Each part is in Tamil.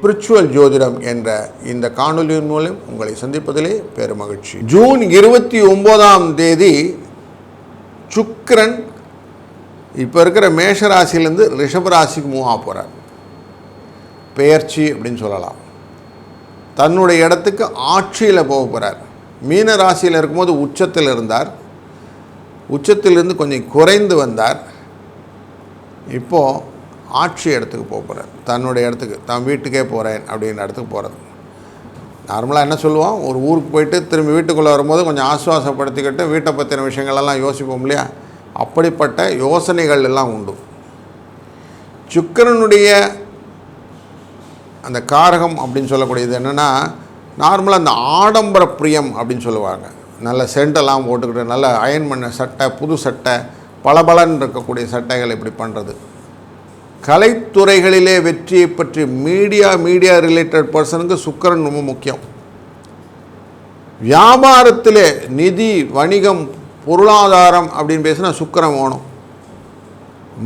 ஸ்பிரிச்சுவல் ஜோதிடம் என்ற இந்த காணொலியின் மூலம் உங்களை சந்திப்பதிலே பெருமகிழ்ச்சி. ஜூன் 29 சுக்கிரன் இப்போ இருக்கிற மேஷராசிலேருந்து ரிஷபராசிக்கு மூவ் ஆக போகிறார். பெயர்ச்சி அப்படின்னு சொல்லலாம். தன்னுடைய இடத்துக்கு ஆட்சியில் போக போகிறார். மீன ராசியில் இருக்கும்போது உச்சத்தில் இருந்தார். உச்சத்திலிருந்து கொஞ்சம் குறைந்து வந்தார். இப்போது ஆட்சி இடத்துக்கு போக போகிறார். தன்னுடைய இடத்துக்கு, தான் வீட்டுக்கே போகிறேன் அப்படின்ற இடத்துக்கு போகிறது. நார்மலாக என்ன சொல்லுவோம், ஒரு ஊருக்கு போயிட்டு திரும்பி வீட்டுக்குள்ளே வரும்போது கொஞ்சம் ஆசுவாசப்படுத்திக்கிட்டு வீட்டை பற்றின விஷயங்களெல்லாம் யோசிப்போம் இல்லையா? அப்படிப்பட்ட யோசனைகள் எல்லாம் உண்டு. சுக்கிரனுடைய அந்த காரகம் அப்படின்னு சொல்லக்கூடியது என்னென்னா, நார்மலாக அந்த ஆடம்பர பிரியம் அப்படின்னு சொல்லுவாங்க. நல்ல சென்டெல்லாம் போட்டுக்கிட்டு நல்ல அயன் பண்ண சட்டை, புது சட்டை, பளபளன்னு இருக்கக்கூடிய சட்டைகள் இப்படி பண்ணுறது. கலைத்துறைகளிலே வெற்றியை பற்றி மீடியா ரிலேட்டட் பர்சனுக்கு சுக்கிரன் ரொம்ப முக்கியம். வியாபாரத்திலே நிதி, வணிகம், பொருளாதாரம் அப்படின்னு பேசினா சுக்கிரன் வேணும்.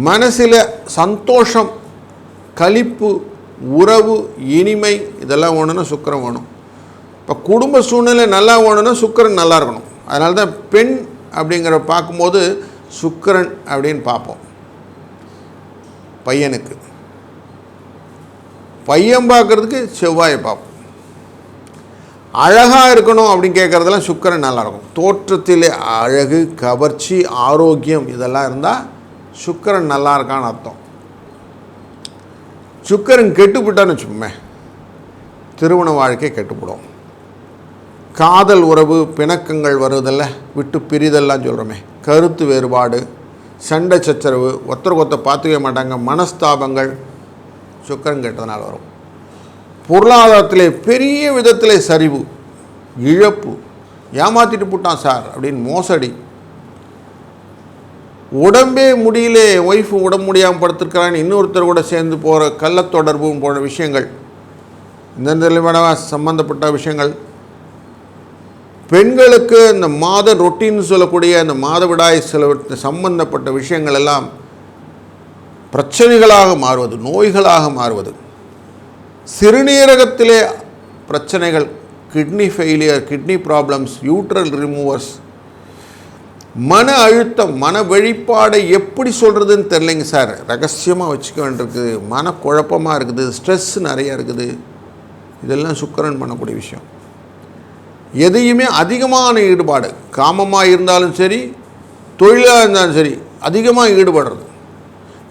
மனசில் சந்தோஷம், களிப்பு, உறவு, இனிமை இதெல்லாம் வேணும்னா சுக்கிரன் வேணும். இப்போ குடும்ப சூழ்நிலை நல்லா வேணும்னா சுக்கிரன் நல்லா இருக்கணும். அதனால தான் பெண் அப்படிங்கிற பார்க்கும்போது சுக்கிரன் அப்படின்னு பார்ப்போம். பையனுக்கு பையன் பார்க்குறதுக்கு செவ்வாயை பார்ப்போம். அழகாக இருக்கணும் அப்படின்னு கேட்குறதெல்லாம் சுக்கிரன் நல்லாயிருக்கும். தோற்றத்திலே அழகு, கவர்ச்சி, ஆரோக்கியம் இதெல்லாம் இருந்தால் சுக்கிரன் நல்லா இருக்கான்னு அர்த்தம். சுக்கிரன் கெட்டுப்பிட்டான்னு வச்சுக்கோமே, திருமண வாழ்க்கை கெட்டுப்படும். காதல் உறவு, பிணக்கங்கள் வருவதில்ல, விட்டு பிரிதெல்லாம் சொல்கிறோமே, கருத்து வேறுபாடு, சண்டை சச்சரவு, ஒருத்தருக்கு பார்த்துக்கவே மாட்டாங்க, மனஸ்தாபங்கள் சுக்கிரன் கெட்டதுனால வரும். பொருளாதாரத்திலே பெரிய விதத்தில் சரிவு, இழப்பு, ஏமாற்றிட்டு போட்டான் சார் அப்படின்னு மோசடி, உடம்பே முடியல, ஒய்ஃபு உடம்பு முடியாமல் படுத்திருக்கிறான்னு இன்னொருத்தர் கூட சேர்ந்து போகிற கள்ளத்தொடர்பு போன்ற விஷயங்கள், இந்த நிலைமையாக சம்பந்தப்பட்ட விஷயங்கள். பெண்களுக்கு இந்த மாத ரொட்டீன் சொல்லக்கூடிய அந்த மாதவிடாய் சில சம்பந்தப்பட்ட விஷயங்கள் எல்லாம் பிரச்சனைகளாக மாறுவது, நோய்களாக மாறுவது. சிறுநீரகத்திலே பிரச்சனைகள், கிட்னி ஃபெயிலியர், கிட்னி ப்ராப்ளம்ஸ், யூட்ரல் ரிமூவர்ஸ், மன அழுத்தம், மன வெளிப்பாடை எப்படி சொல்கிறதுன்னு தெரிலைங்க சார், ரகசியமாக வச்சுக்க வேண்டியிருக்குது, மனக்குழப்பமாக இருக்குது, ஸ்ட்ரெஸ் நிறையா இருக்குது. இதெல்லாம் சுக்கிரன் பண்ணக்கூடிய விஷயம். எதையுமே அதிகமான ஈடுபாடு, காமமாக இருந்தாலும் சரி, தொழிலாக இருந்தாலும் சரி, அதிகமாக ஈடுபடுறது.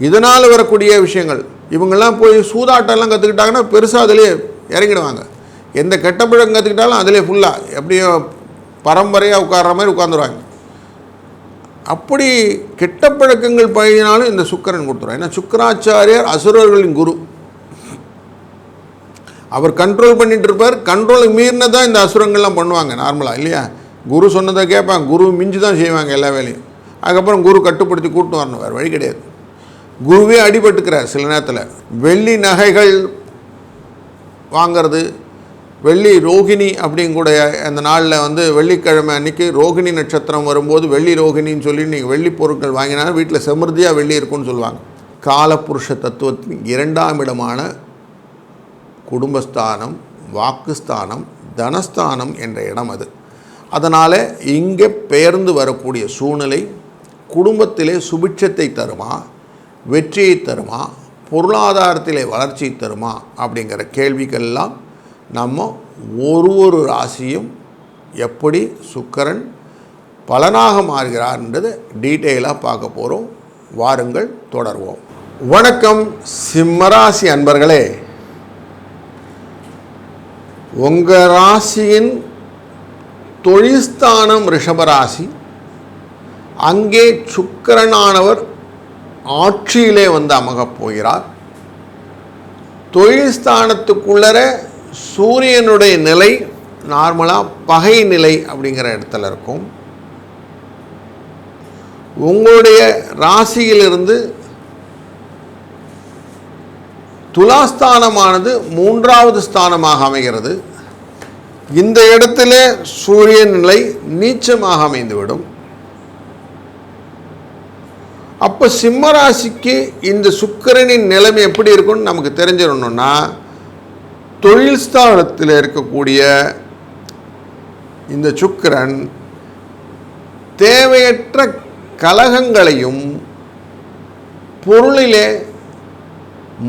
இதனால் வரக்கூடிய விஷயங்கள். இவங்கெல்லாம் போய் சூதாட்டம்லாம் கற்றுக்கிட்டாங்கன்னா பெருசாக அதிலே இறங்கிடுவாங்க. எந்த கெட்ட பழக்கம் கற்றுக்கிட்டாலும் அதிலே ஃபுல்லாக எப்படியோ பரம்பரையாக உட்கார்ற மாதிரி உட்காந்துருவாங்க. அப்படி கெட்ட பழக்கங்கள் பழகினாலும் இந்த சுக்கிரன் கொடுத்துருவாங்க. ஏன்னா சுக்கிராச்சாரியார் அசுரர்களின் குரு. அவர் கண்ட்ரோல் பண்ணிகிட்டு இருப்பார். கண்ட்ரோல் மீறினதான் இந்த அசுரங்கள்லாம் பண்ணுவாங்க நார்மலாக இல்லையா? குரு சொன்னதை கேட்பாங்க, குரு மிஞ்சி தான் செய்வாங்க எல்லா வேலையும். அதுக்கப்புறம் குரு கட்டுப்படுத்தி கூட்டு வரணும், வேறு வழி கிடையாது. குருவே அடிபட்டுக்கிறார் சில நேரத்தில். வெள்ளி நகைகள் வாங்கிறது, வெள்ளி ரோகிணி அப்படிங்கூட அந்த நாளில் வெள்ளிக்கிழமை அன்றைக்கி ரோகிணி நட்சத்திரம் வரும்போது வெள்ளி ரோகிணின்னு சொல்லி நீங்கள் வெள்ளி பொருட்கள் வாங்கினாலும் வீட்டில் செமிருதியாக வெள்ளி இருக்குன்னு சொல்லுவாங்க. காலபுருஷ தத்துவத்தின் 2ஆம் இடமான குடும்பஸ்தானம், வாக்குஸ்தானம், தனஸ்தானம் என்ற இடம் அது. அதனால் இங்கே பெயர்ந்து வரக்கூடிய சூழ்நிலை குடும்பத்திலே சுபிட்சத்தை தருமா, வெற்றியை தருமா, பொருளாதாரத்திலே வளர்ச்சியை தருமா அப்படிங்கிற கேள்விக்கெல்லாம் நம்ம ஒரு ராசியும் எப்படி சுக்கிரன் பலனாக மாறுகிறார்ன்றது டீட்டெயிலாக பார்க்க போகிறோம். வாருங்கள் தொடர்வோம். வணக்கம் சிம்மராசி அன்பர்களே. உங்கள் ராசியின் தொழில்ஸ்தானம் ரிஷபராசி. அங்கே சுக்கிரனானவர் ஆட்சியிலே அமகப் போகிறார். தொழில்ஸ்தானத்துக்குள்ளர சூரியனுடைய நிலை நார்மலாக பகை நிலை அப்படிங்கிற இடத்துல இருக்கும். உங்களுடைய ராசியிலிருந்து துலாஸ்தானமானது 3வது ஸ்தானமாக அமைகிறது. இந்த இடத்துல சூரியன் நிலை நீச்சமாக அமைந்துவிடும். அப்போ சிம்ம ராசிக்கு இந்த சுக்கிரனின் நிலைமை எப்படி இருக்குன்னு நமக்கு தெரிஞ்சிடணும்னா, தொழில் ஸ்தானத்தில் இருக்கக்கூடிய இந்த சுக்கிரன் தேவையற்ற கலகங்களையும் பொருளிலே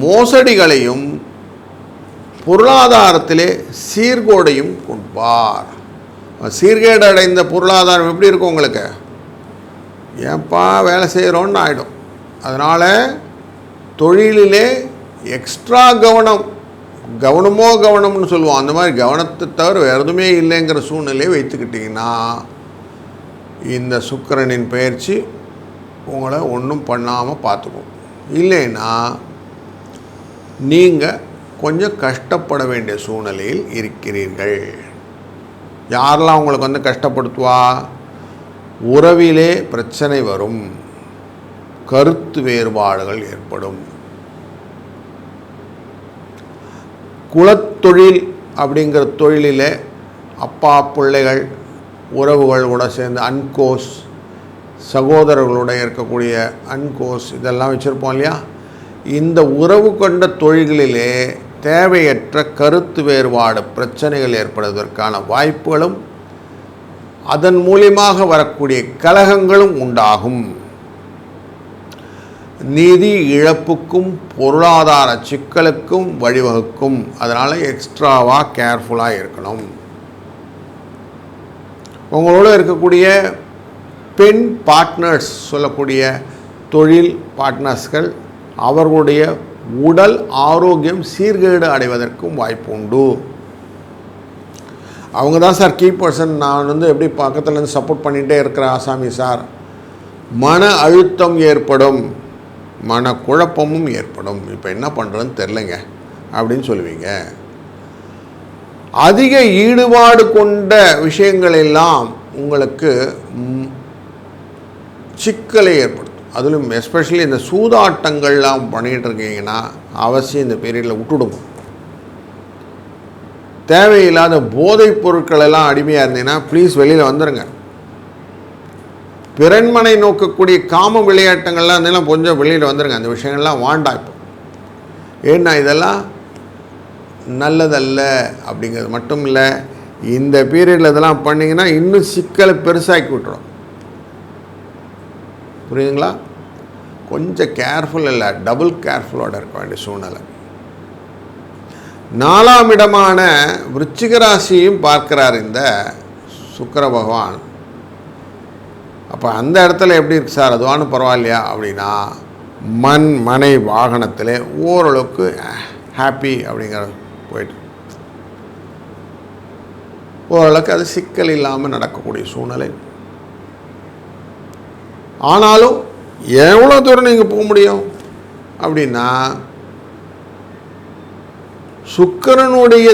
மோசடிகளையும் பொருளாதாரத்திலே சீர்கோடையும் கொள்வார். சீர்கேடு அடைந்த பொருளாதாரம் எப்படி இருக்கும் உங்களுக்கு? ஏன்ப்பா வேலை செய்கிறோன்னு ஆகிடும். அதனால் தொழிலிலே எக்ஸ்ட்ரா கவனம்னு சொல்லுவோம். அந்த மாதிரி கவனத்தை தவிர வேறு எதுவுமே இல்லைங்கிற சூழ்நிலையை வைத்துக்கிட்டிங்கன்னா இந்த சுக்கிரனின் பயிற்சி உங்களை ஒன்றும் பண்ணாமல் பார்த்துக்கும். இல்லைன்னா நீங்கள் கொஞ்சம் கஷ்டப்பட வேண்டிய சூழ்நிலையில் இருக்கிறீர்கள். யாரெல்லாம் உங்களுக்கு கஷ்டப்படுத்துவா? உறவிலே பிரச்சனை வரும், கருத்து வேறுபாடுகள் ஏற்படும். குலத்தொழில் அப்படிங்கிற தொழிலில் அப்பா பிள்ளைகள் உறவுகள் கூட சேர்ந்து அன்கோஸ், சகோதரர்களோட இருக்கக்கூடிய அன்கோஸ் இதெல்லாம் வச்சுருப்போம் இல்லையா? இந்த உறவு கொண்ட தொழில்களிலே தேவையற்ற கருத்து வேறுபாடு பிரச்சனைகள் ஏற்படுவதற்கான வாய்ப்புகளும் அதன் மூலியமாக வரக்கூடிய கலகங்களும் உண்டாகும். நிதி இழப்புக்கும் பொருளாதார சிக்கலுக்கும் வழிவகுக்கும். அதனால் எக்ஸ்ட்ராவாக கேர்ஃபுல்லாக இருக்கணும். உங்களோட இருக்கக்கூடிய பெண் பார்ட்னர்ஸ் சொல்லக்கூடிய தொழில் பார்ட்னர்ஸ்கள் அவர்களுடைய உடல் ஆரோக்கியம் சீர்கேடு அடைவதற்கும் வாய்ப்பு உண்டு. அவங்க தான் சார் கீ பர்சன், நான் எப்படி பக்கத்துலேருந்து சப்போர்ட் பண்ணிகிட்டே இருக்கிற ஆசாமி சார். மன அழுத்தம் ஏற்படும், மனக்குழப்பமும் ஏற்படும். இப்போ என்ன பண்ணுறதுன்னு தெரிலங்க அப்படின்னு சொல்லுவீங்க. அதிக ஈடுபாடு கொண்ட விஷயங்கள் எல்லாம் உங்களுக்கு சிக்கலை ஏற்படுத்தும். அதிலும் எஸ்பெஷலி இந்த சூதாட்டங்கள்லாம் பண்ணிகிட்டு இருக்கீங்கன்னா அவசியம் இந்த பீரியடில் விட்டுடுங்க. தேவையில்லாத போதைப் பொருட்களெல்லாம் அடிமையாக இருந்தீங்கன்னா ப்ளீஸ் வெளியில் வந்துடுங்க. பிறன்மனை நோக்கக்கூடிய காம விளையாட்டுங்கள்லாம் இருந்தீங்கன்னா கொஞ்சம் வெளியில் வந்துடுங்க. அந்த விஷயங்கள்லாம் வாண்டாம் இப்போ. ஏன்னா இதெல்லாம் நல்லதல்ல அப்படிங்கிறது மட்டும் இல்லை, இந்த பீரியடில் இதெல்லாம் பண்ணிங்கன்னா இன்னும் சிக்கலை பெருசாக்கி விட்டுரும். புரியுதுங்களா? கொஞ்சம் கேர்ஃபுல் இல்லை, டபுள் கேர்ஃபுல்லோடு இருக்க வேண்டிய சூழ்நிலை. 4ஆம் இடமான விருச்சிக ராசியையும் பார்க்கிறார் இந்த சுக்கிர பகவான். அப்போ அந்த இடத்துல எப்படி இருக்குது சார், அதுவானு பரவாயில்லையா அப்படின்னா, மனை வாகனத்தில் ஓரளவுக்கு ஹாப்பி அப்படிங்கிற போயிட்டு ஓரளவுக்கு அது சிக்கல் இல்லாமல் நடக்கக்கூடிய சூழ்நிலை. ஆனாலும் எவ்வளோ தூரம் நீங்கள் போக முடியும் அப்படின்னா, சுக்கிரனுடைய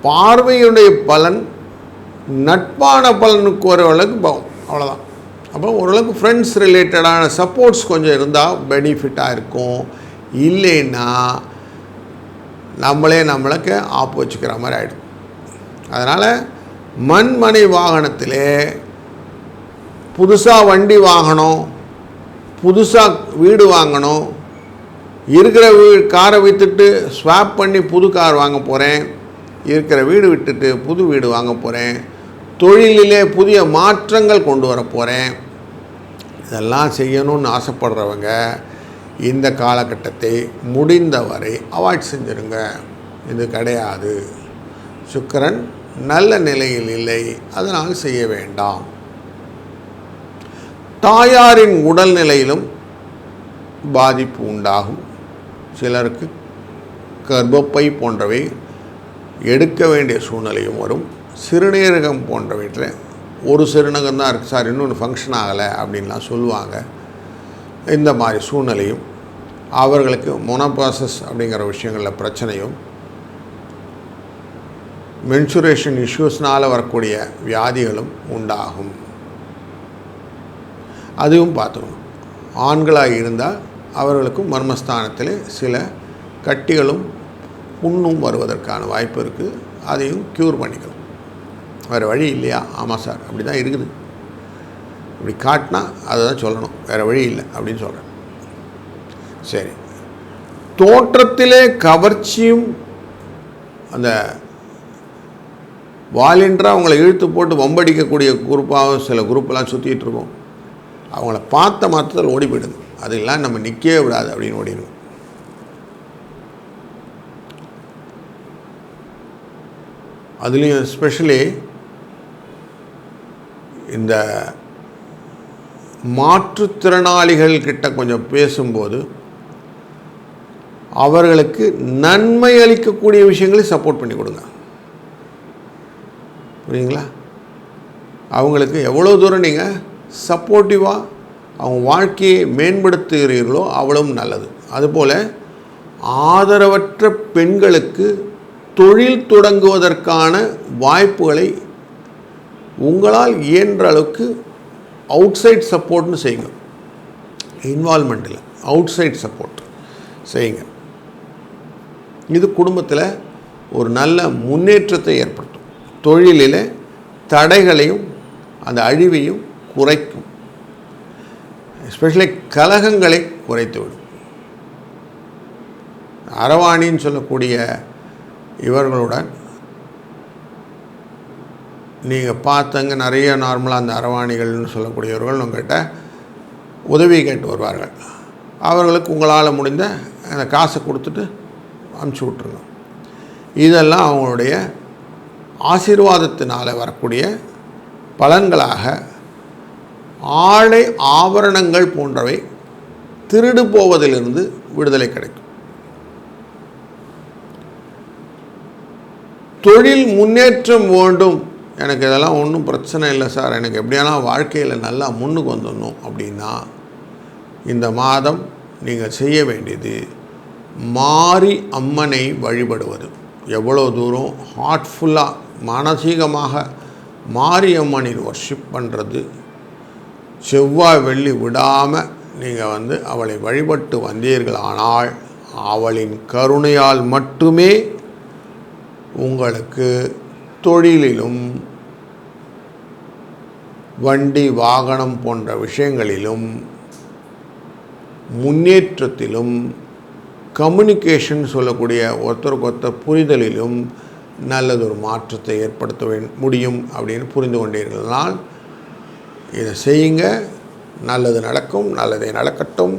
பார்வையுடைய பலன் நட்பான பலனுக்கு ஓரளவுக்கு போகும், அவ்வளோதான். அப்போ ஓரளவுக்கு ஃப்ரெண்ட்ஸ் ரிலேட்டடான சப்போர்ட்ஸ் கொஞ்சம் இருந்தால் பெனிஃபிட்டாக இருக்கும். இல்லைன்னா நம்மளுக்கு ஆப்பு வச்சுக்கிற மாதிரி ஆகிடும். அதனால் மனை வாகனத்திலே புதுசாக வண்டி வாங்கணும், புதுசாக வீடு வாங்கணும், இருக்கிற காரை விற்றுட்டு ஸ்வாப் பண்ணி புது கார் வாங்க போகிறேன், இருக்கிற வீடு விட்டுட்டு புது வீடு வாங்க போகிறேன், தொழிலிலே புதிய மாற்றங்கள் கொண்டு வர போகிறேன், இதெல்லாம் செய்யணும்னு ஆசைப்படுறவங்க இந்த காலகட்டத்தை முடிந்தவரை அவாய்ட் செஞ்சுருங்க. இது கிடையாது, சுக்கிரன் நல்ல நிலையில் இல்லை, அதனால் செய்ய வேண்டாம். தாயாரின் உடல்நிலையிலும் பாதிப்பு உண்டாகும். சிலருக்கு கர்ப்பப்பை போன்றவை எடுக்க வேண்டிய சூழ்நிலையும் வரும். சிறுநீரகம் போன்றவற்றில் ஒரு சிறுநீரகம் தான் இருக்குது சார், இன்னொன்று ஃபங்க்ஷன் ஆகலை அப்படின்லாம் சொல்லுவாங்க. இந்த மாதிரி சூழ்நிலையும் அவர்களுக்கு மோனோபாசஸ் அப்படிங்கிற விஷயங்களில் பிரச்சனையும், மென்சுரேஷன் இஷ்யூஸ்னால் வரக்கூடிய வியாதிகளும் உண்டாகும். அதுவும் பார்த்துக்கணும். ஆண்களாக இருந்தால் அவர்களுக்கும் மர்மஸ்தானத்தில் சில கட்டிகளும் புண்ணும் வருவதற்கான வாய்ப்பு இருக்குது. அதையும் க்யூர் பண்ணிக்கணும். வேறு வழி இல்லையா? ஆமாம் சார், அப்படி தான் இருக்குது. இப்படி காட்டினா அதை தான் சொல்லணும், வேறு வழி இல்லை அப்படின்னு சொல்கிறேன். சரி, தோற்றத்திலே கவர்ச்சியும் அந்த வாலண்டியராக அவங்கள இழுத்து போட்டு வம்படிக்கக்கூடிய குரூப்பாகவும் சில குரூப்பெல்லாம் சுற்றிட்டு இருக்கோம். அவங்கள பார்த்த மாத்திரத்தில் ஓடி போயிடுது. அதெல்லாம் நம்ம நிற்கவே விடாது அப்படின்னு ஓடிடுவோம். அதுலேயும் எஸ்பெஷலி இந்த மாற்றுத்திறனாளிகள் கிட்ட கொஞ்சம் பேசும்போது அவர்களுக்கு நன்மை அளிக்கக்கூடிய விஷயங்களை சப்போர்ட் பண்ணி கொடுங்க. புரியுங்களா? அவங்களுக்கு எவ்வளோ தூரம் நீங்கள் சப்போர்ட்டிவாக அவங்க வாழ்க்கையை மேம்படுத்துகிறீர்களோ அவ்வளவும் நல்லது. அதுபோல் ஆதரவற்ற பெண்களுக்கு தொழில் தொடங்குவதற்கான வாய்ப்புகளை உங்களால் இயன்ற அளவுக்கு அவுட் சைட் சப்போர்ட்னு செய்யுங்க. இன்வால்மெண்ட் இல்லை, அவுட் சைட் சப்போர்ட் செய்யுங்க. இது குடும்பத்தில் ஒரு நல்ல முன்னேற்றத்தை ஏற்படுத்தும். தொழிலில் தடைகளையும் அந்த அழிவையும் குறைக்கும். எஸ்பெஷலி கலகங்களை குறைத்துவிடும். அரவாணின்னு சொல்லக்கூடிய இவர்களுடன் நீங்கள் பார்த்தங்க நிறைய நார்மலாக அந்த அரவாணிகள்னு சொல்லக்கூடியவர்கள் உங்கள்கிட்ட உதவி கேட்டு வருவார்கள். அவர்களுக்கு உங்களால் முடிந்த அந்த காசை கொடுத்துட்டு அனுப்பிச்சி விட்ருங்க. இதெல்லாம் அவங்களுடைய ஆசீர்வாதத்தினால் வரக்கூடிய பலன்களாக ஆடை ஆபரணங்கள் போன்றவை திருடு போவதிலிருந்து விடுதலை கிடைக்கும். தொழில் முன்னேற்றம் வேண்டும், எனக்கு இதெல்லாம் ஒன்றும் பிரச்சனை இல்லை சார், எனக்கு எப்படியானா வாழ்க்கையில் நல்லா முன்னுக்கு வந்துடணும் அப்படின்னா இந்த மாதம் நீங்கள் செய்ய வேண்டியது மாரி அம்மனை வழிபடுவது. எவ்வளோ தூரம் ஹார்ட்ஃபுல்லாக மானசீகமாக மாரியம்மனின் வர்ஷிப் பண்ணுறது, செவ்வாய் வெள்ளி விடாமல் நீங்கள் அவளை வழிபட்டு வந்தீர்களானால் அவளின் கருணையால் மட்டுமே உங்களுக்கு தொழிலிலும் வண்டி வாகனம் போன்ற விஷயங்களிலும் முன்னேற்றத்திலும் கம்யூனிகேஷன் சொல்லக்கூடிய ஒருத்தருக்கு ஒருத்தர் புரிதலிலும் நல்லதொரு மாற்றத்தை ஏற்படுத்த முடியும் அப்படின்னு புரிந்து கொண்டீர்களால் இதை செய்யுங்க. நல்லது நடக்கும், நல்லதே நடக்கட்டும்.